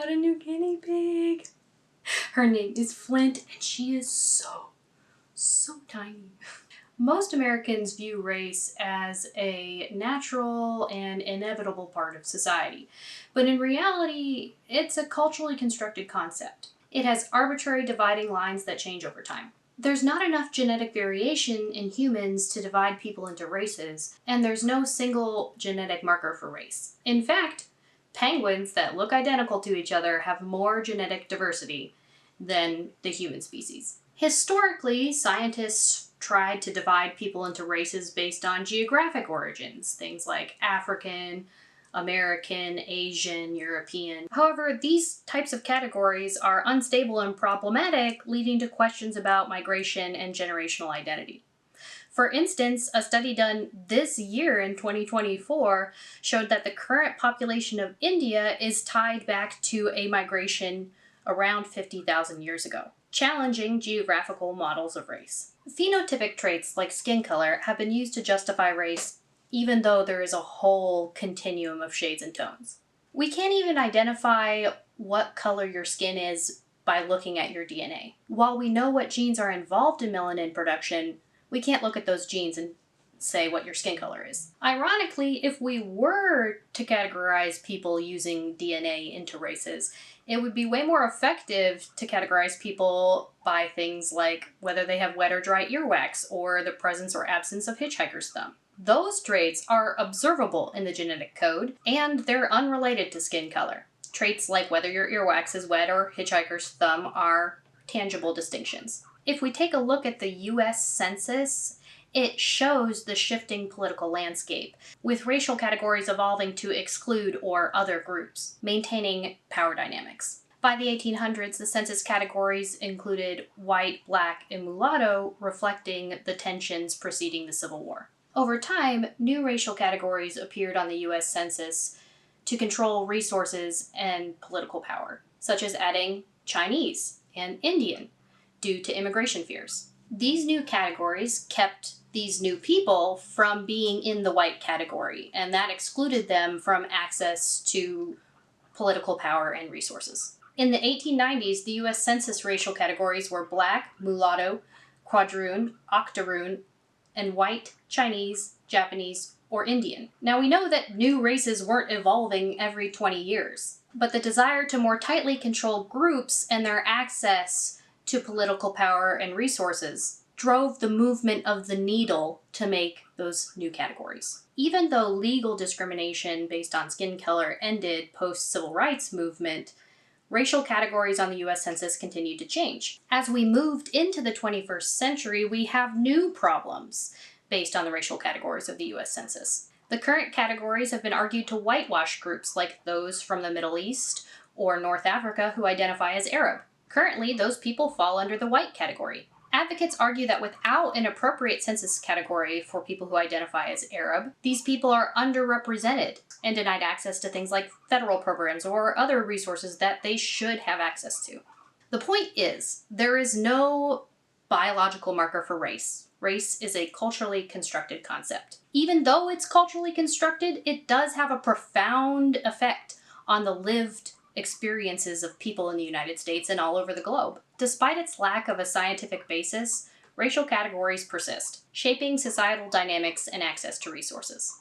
got a new guinea pig. Her name is Flint, and she is so tiny. Most Americans view race as a natural and inevitable part of society, but in reality, it's a culturally constructed concept. It has arbitrary dividing lines that change over time. There's not enough genetic variation in humans to divide people into races, and there's no single genetic marker for race. In fact, penguins that look identical to each other have more genetic diversity than the human species. Historically, scientists tried to divide people into races based on geographic origins, things like African, American, Asian, European. However, these types of categories are unstable and problematic, leading to questions about migration and generational identity. For instance, a study done this year in 2024 showed that the current population of India is tied back to a migration around 50,000 years ago, challenging geographical models of race. Phenotypic traits like skin color have been used to justify race, even though there is a whole continuum of shades and tones. We can't even identify what color your skin is by looking at your DNA. While we know what genes are involved in melanin production, we can't look at those genes and say what your skin color is. Ironically, if we were to categorize people using DNA into races, it would be way more effective to categorize people by things like whether they have wet or dry earwax or the presence or absence of hitchhiker's thumb. Those traits are observable in the genetic code, and they're unrelated to skin color. Traits like whether your earwax is wet or hitchhiker's thumb are tangible distinctions. If we take a look at the US Census, it shows the shifting political landscape, with racial categories evolving to exclude or other groups, maintaining power dynamics. By the 1800s, the census categories included white, black, and mulatto, reflecting the tensions preceding the Civil War. Over time, new racial categories appeared on the US Census to control resources and political power, such as adding Chinese and Indian due to immigration fears. These new categories kept these new people from being in the white category, and that excluded them from access to political power and resources. In the 1890s, the US Census racial categories were black, mulatto, quadroon, octoroon, and white, Chinese, Japanese, or Indian. Now we know that new races weren't evolving every 20 years, but the desire to more tightly control groups and their access to political power and resources drove the movement of the needle to make those new categories. Even though legal discrimination based on skin color ended post-civil rights movement, racial categories on the US Census continued to change. As we moved into the 21st century, we have new problems based on the racial categories of the US Census. The current categories have been argued to whitewash groups like those from the Middle East or North Africa who identify as Arab. Currently, those people fall under the white category. Advocates argue that without an appropriate census category for people who identify as Arab, these people are underrepresented and denied access to things like federal programs or other resources that they should have access to. The point is, there is no biological marker for race. Race is a culturally constructed concept. Even though it's culturally constructed, it does have a profound effect on the lived experiences of people in the United States and all over the globe. Despite its lack of a scientific basis, racial categories persist, shaping societal dynamics and access to resources.